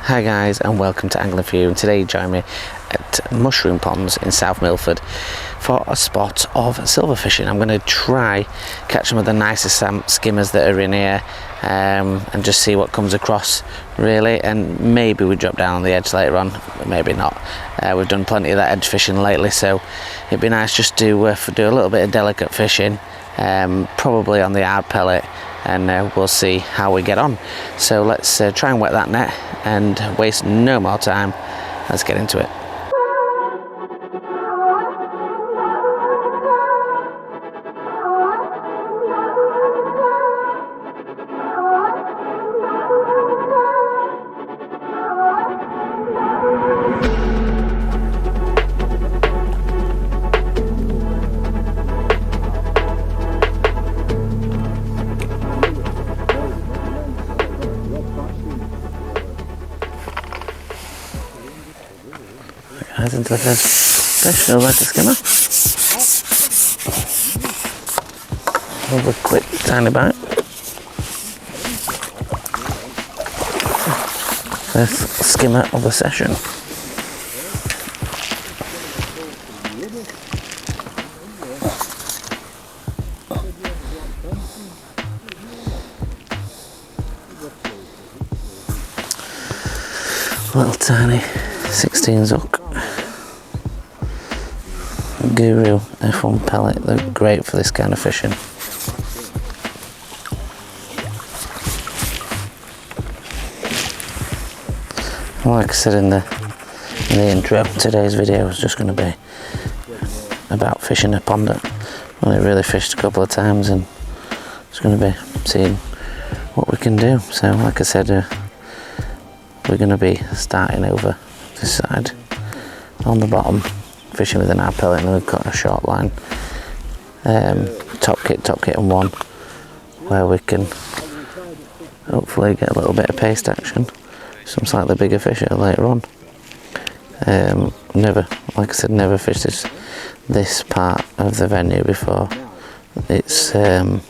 Hi guys, and welcome to Angling For You, and today join me at Mushroom Ponds in South Milford for a spot of silver fishing. I'm going to try catch some of the nicest skimmers that are in here and just see what comes across really, and maybe we drop down on the edge later on, maybe not. We've done plenty of that edge fishing lately, so it'd be nice just to do a little bit of delicate fishing, probably on the hard pellet, and we'll see how we get on. So let's try and wet that net and waste no more time. Let's get into it. Guys, into the first fish, feels like a skimmer. Over a quick tiny bite. First skimmer of the session. Little tiny 16s hook. Guru F1 pellet, they're great for this kind of fishing. Like I said in the intro, today's video is just going to be about fishing a pond that I've only really fished a couple of times, and it's going to be seeing what we can do. So like I said, we're going to be starting over this side on the bottom, fishing with an hard pellet, and we've got a short line, top kit and one, where we can hopefully get a little bit of paste action, some slightly bigger fish later on. Like I said, never fished this part of the venue before. It's a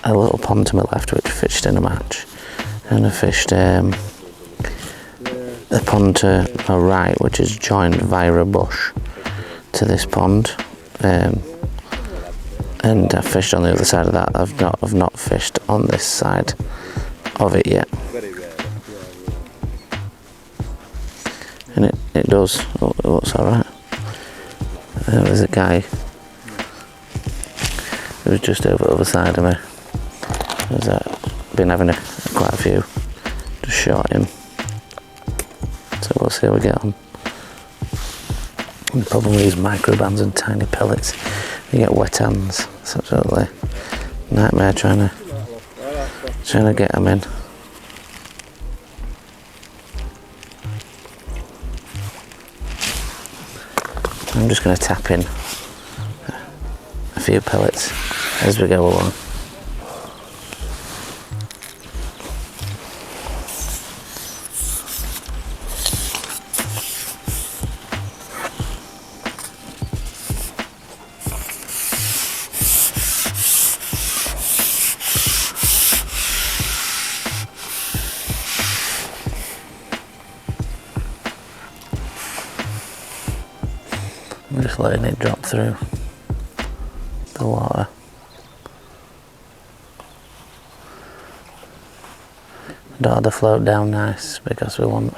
little pond to my left which fished in a match, and I fished the pond to my right, which is joined via a bush to this pond, and I've fished on the other side of that. I've not fished on this side of it yet, and it does. It looks all right. There's a guy who's just over the other side of me. Been having quite a few. Just shot him. So we'll see how we get on. The problem with these micro bands and tiny pellets, you get wet hands. It's absolutely nightmare trying to get them in. I'm just going to tap in a few pellets as we go along. I'm just letting it drop through the water. I don't have to float down nice because we want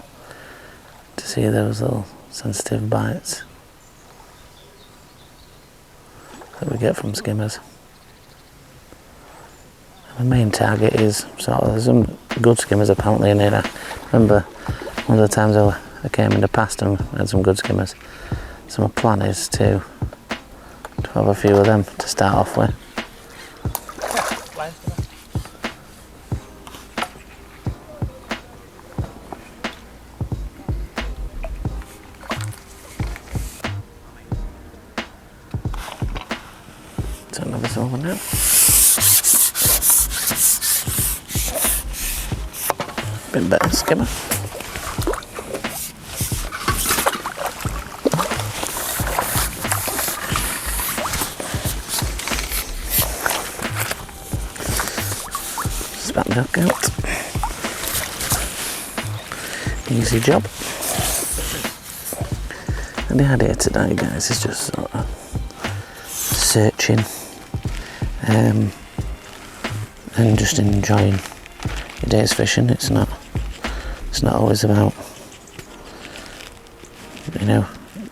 to see those little sensitive bites that we get from skimmers. And the main target is there's some good skimmers apparently in here. I remember one of the times I came in the past and had some good skimmers. So my plan is to have a few of them to start off with. So another silver now. Bit better skimmer. Spat milk out. easy job. And the idea today, guys, is just sort of searching and just enjoying your day's fishing. It's not always about, you know,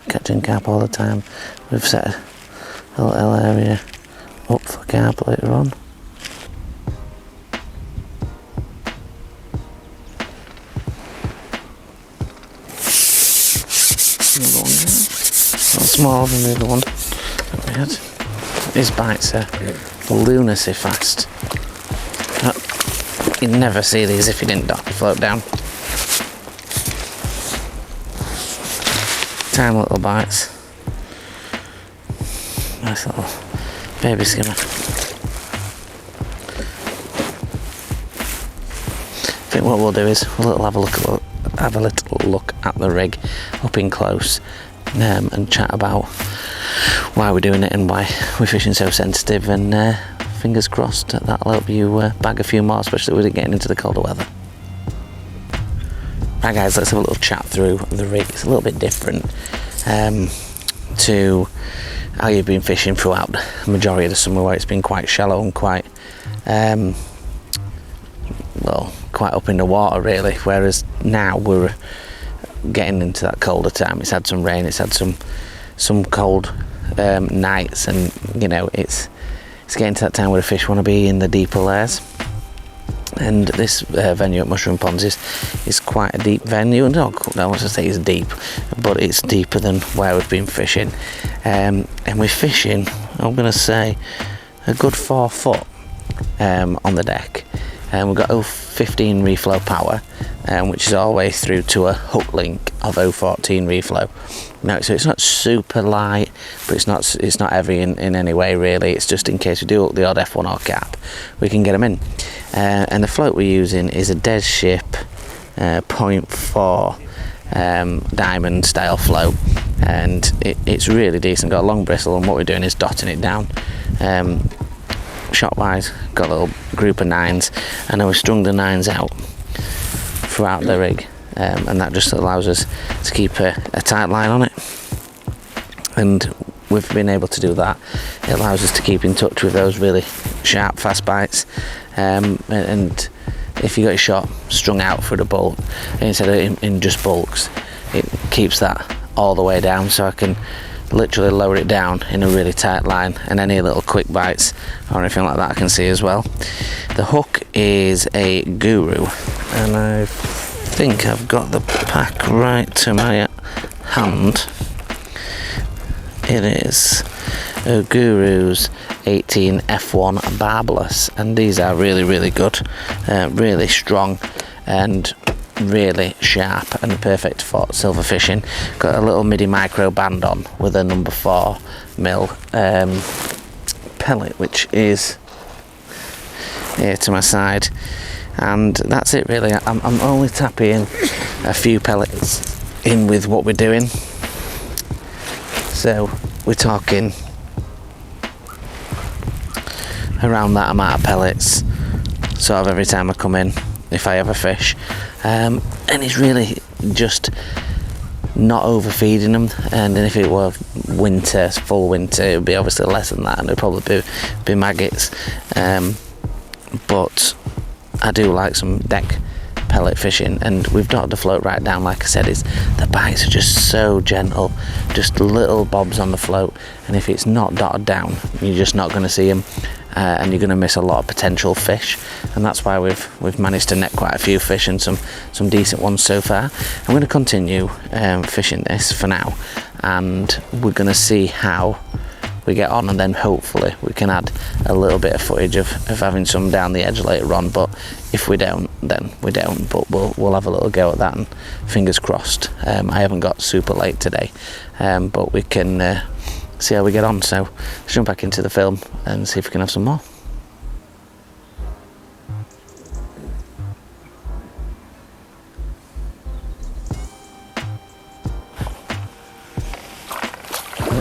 catching carp all the time. We've set a little area up for carp later on. Another one there. A little smaller than the other one that we had. His bites are lunacy fast. You'd never see these if you didn't dock your float down. Tiny little bites. Nice little baby skimmer. I think what we'll do is we'll have a little look at the rig up in close, and chat about why we're doing it and why we're fishing so sensitive, and fingers crossed that'll help you bag a few more, especially with it getting into the colder weather. Right guys, let's have a little chat through the rig. It's a little bit different to how you've been fishing throughout the majority of the summer, where it's been quite shallow and quite quite up in the water really, whereas now we're getting into that colder time. It's had some rain, it's had some cold nights, and you know, it's getting to that time where the fish want to be in the deeper layers. And this venue at Mushroom Ponds is quite a deep venue, and I want to say it's deep, but it's deeper than where we've been fishing. And we're fishing, I'm going to say, a good 4 foot on the deck. And we've got 015 reflow power, which is all the way through to a hook link of 014 reflow. Now, so it's not super light, but it's not heavy in any way really. It's just in case we do hook the odd F1 or cap, we can get them in. And the float we're using is a Des Ship 0.4 diamond style float, and it's really decent. Got a long bristle, and what we're doing is dotting it down. Shot wise, got a little group of 9s, and then we strung the 9s out throughout the rig, and that just allows us to keep a tight line on it. And we've been able to do that. It allows us to keep in touch with those really sharp, fast bites. And if you got your shot strung out for the bulk instead of in just bulks, it keeps that all the way down, so I can literally lower it down in a really tight line, and any little quick bites or anything like that I can see as well. The hook is a Guru, and I think I've got the pack right to my hand. It is a Guru's 18 F1 barbless, and these are really good, really strong and really sharp, and perfect for silver fishing. Got a little midi micro band on with a number 4mm pellet, which is here to my side, and that's it really. I'm only tapping a few pellets in with what we're doing, so we're talking around that amount of pellets sort of every time I come in, if I ever fish. And it's really just not overfeeding them, and then if it were winter, full winter, it would be obviously less than that, and it would probably be maggots. But I do like some deck pellet fishing, and we've dotted the float right down. Like I said, the bites are just so gentle, just little bobs on the float, and if it's not dotted down, you're just not going to see them. And you're going to miss a lot of potential fish, and that's why we've managed to net quite a few fish, and some decent ones so far. I'm going to continue fishing this for now, and we're going to see how we get on, and then hopefully we can add a little bit of footage of having some down the edge later on. But if we don't, then we don't, but we'll have a little go at that, and fingers crossed. I haven't got super late today, but we can see how we get on. So let's jump back into the film and see if we can have some more.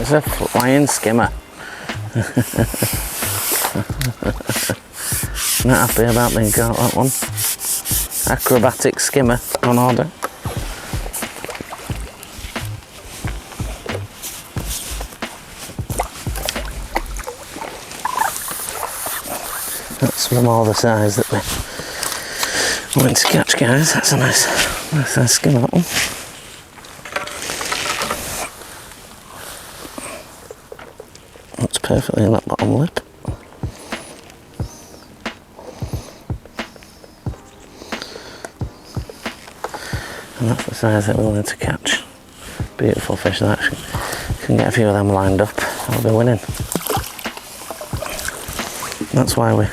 It's a flying skimmer. Not happy about being caught, that one. Acrobatic skimmer on order. some of them all the size that we wanted to catch, guys. That's a nice skimmer, that one. Looks perfectly in that bottom lip. And that's the size that we wanted to catch. Beautiful fish that. Can get a few of them lined up, I'll be winning. That's why we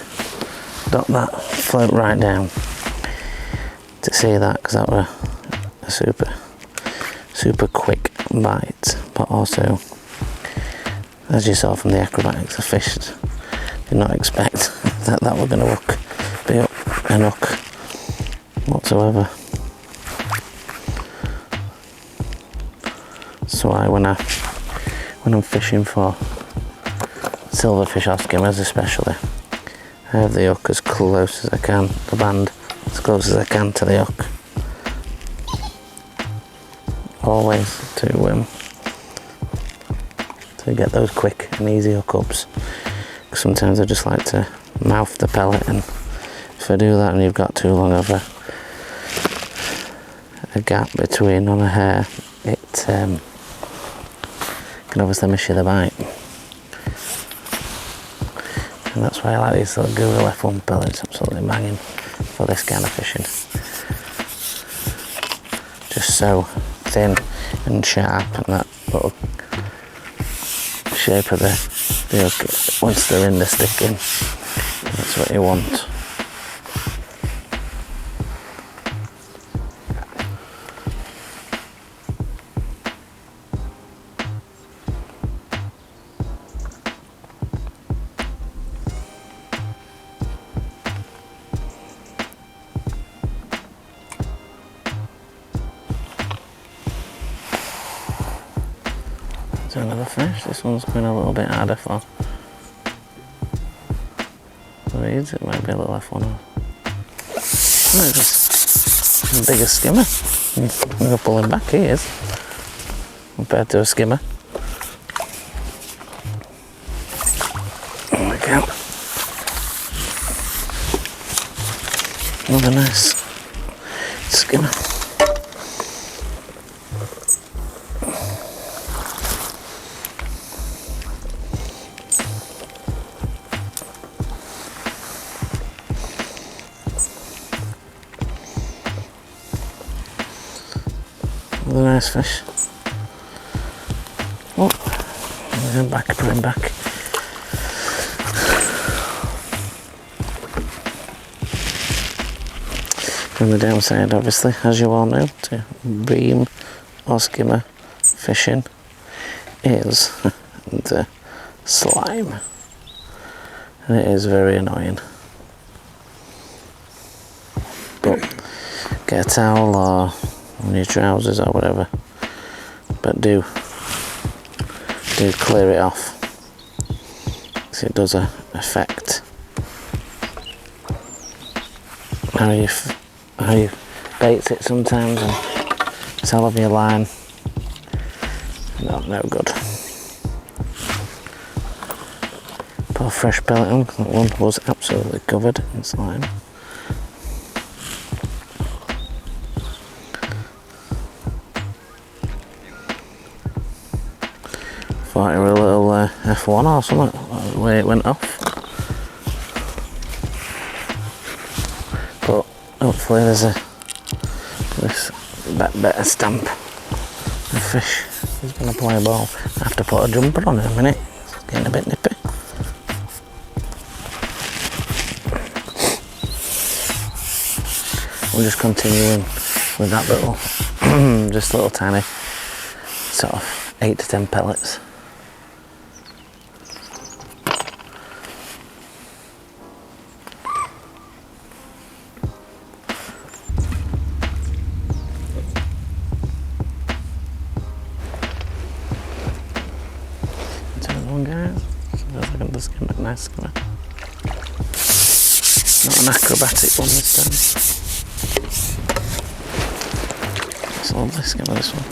got that float right down to see that, because that were a super quick bite. But also, as you saw from the acrobatics, the fish did not expect that were going to be up and hook whatsoever. So when I'm fishing for silverfish or skimmers especially, I have the hook as close as I can, the band as close as I can to the hook. Always to get those quick and easy hookups. Sometimes I just like to mouth the pellet, and if I do that and you've got too long of a gap between on a hair, it can obviously miss you the bite. And that's why I like these little Google F1 pellets, absolutely banging for this kind of fishing. Just so thin and sharp, and that little shape of the hook, once they're in, they're sticking. That's what you want. Another fish. This one's going a little bit harder for Leeds. It might be a little F1. Oh, just a bigger skimmer. I'm going to pull him back. He is, compared to a skimmer. There we go. Another nice skimmer. Another nice fish. Oh, put him back. And the downside, obviously, as you all know, to bream or skimmer fishing is the slime. And it is very annoying. But get a towel or on your trousers or whatever, but do clear it off, because it does affect how you bait it sometimes, and tell of your line. No good. Put a fresh pellet on, that one was absolutely covered in slime. Thought it were a little F1 or something, the way it went off. But hopefully there's this better stamp of fish. He's going to play ball. I have to put a jumper on in a minute. It's getting a bit nippy. We're just continuing with that little, just little tiny sort of 8 to 10 pellets. Nice skimmer. Not an acrobatic one this time. It's a lovely skimmer, this one.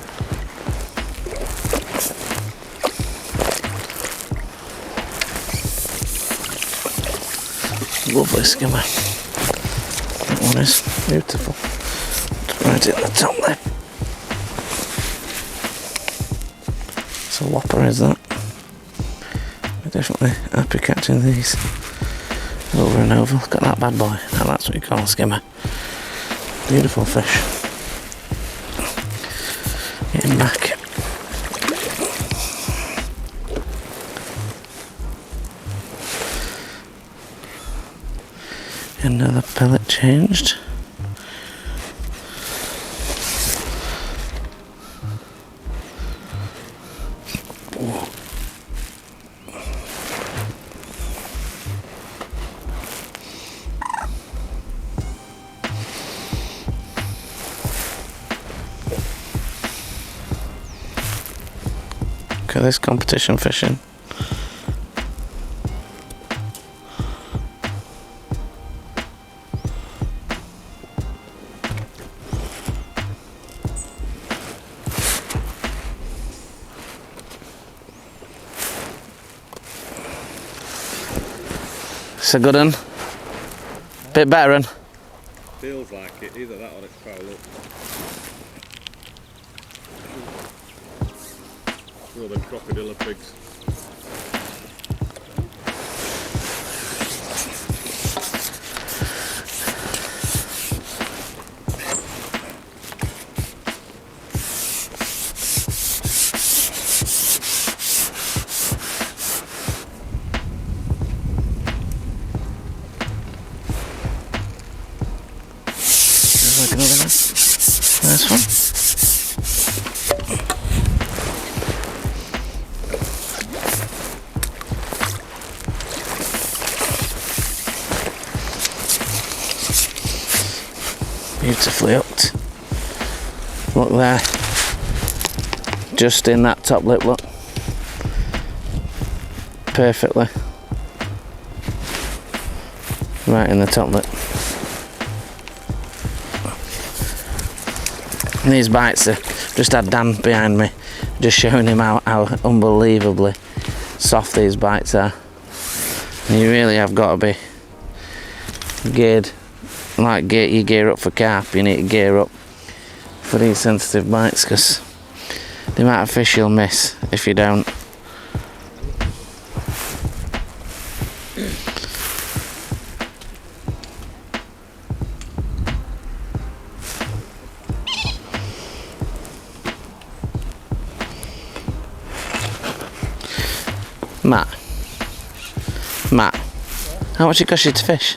lovely skimmer. That one is beautiful. Right at the top there. It's a whopper, is that? We're definitely happy catching these over and over. Look at that bad boy. Now that's what you call a skimmer. Beautiful fish. Getting back. Another pellet changed. Look at this competition fishing. It's a good one. Bit better one. Feels like it, either that or it's foul up. Well, them crocodile pigs. Like another nice one. Beautifully hooked. Look there. Just in that top lip, look. Perfectly. Right in the top lip. And these bites are, just had Dan behind me, just showing him how unbelievably soft these bites are. And you really have got to be geared, like you gear up for carp, you need to gear up for these sensitive bites, because the amount of fish you'll miss if you don't. Matt, how much it cost you to fish?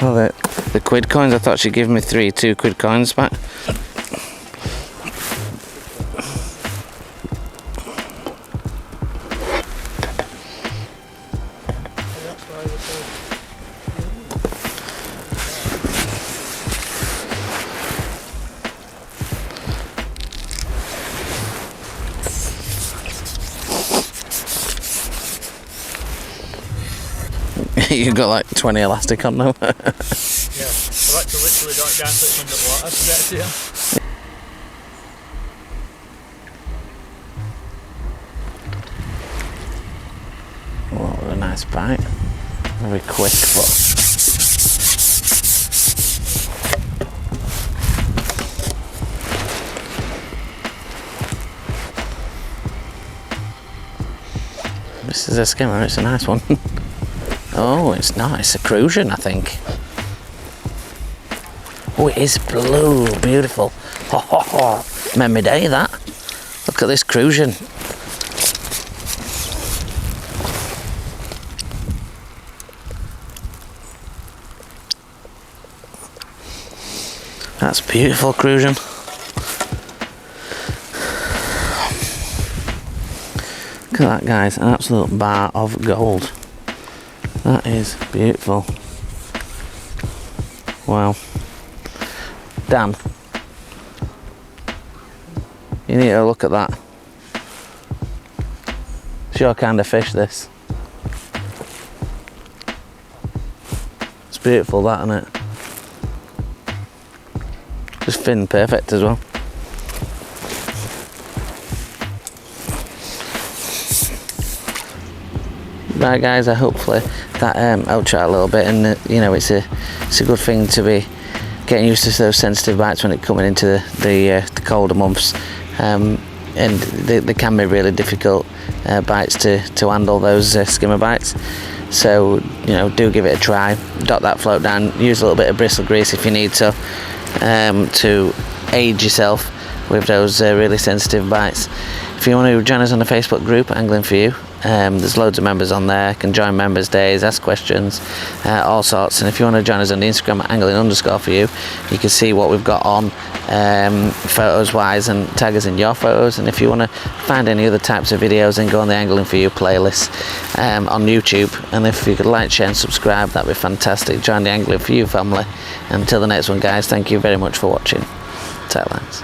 Oh, the quid coins, I thought she'd give me 3 2-quid coins back. You've got like 20 elastic on now. Yeah, I like to literally go down to it underwater to get to you. Oh, what a nice bite. Very quick, but this is a skimmer, it's a nice one. Oh, it's not, it's a crucian, I think. Oh, it is blue, beautiful. Ho ho ho, made me day that. Look at this crucian. That's beautiful crucian. Look at that, guys, an absolute bar of gold. That is beautiful. Wow. Dan, you need to look at that. It's your kind of fish, this. It's beautiful, that, isn't it? Just fin perfect as well. right guys, hopefully that helped you out a little bit, and you know, it's a good thing to be getting used to those sensitive bites when it coming into the colder months, and they can be really difficult bites to handle, those skimmer bites. So you know, do give it a try. Dot that float down. Use a little bit of bristle grease if you need to aid yourself with those really sensitive bites. If you want to join us on the Facebook group Angling For You, there's loads of members on there. Can join members days, ask questions, all sorts. And if you want to join us on the Instagram angling_for_you, you can see what we've got on photos wise, and tag us in your photos. And if you want to find any other types of videos, then go on the Angling For You playlist on YouTube. And if you could like, share and subscribe, that'd be fantastic. Join the Angling For You family. Until the next one guys, thank you very much for watching. Tight lines.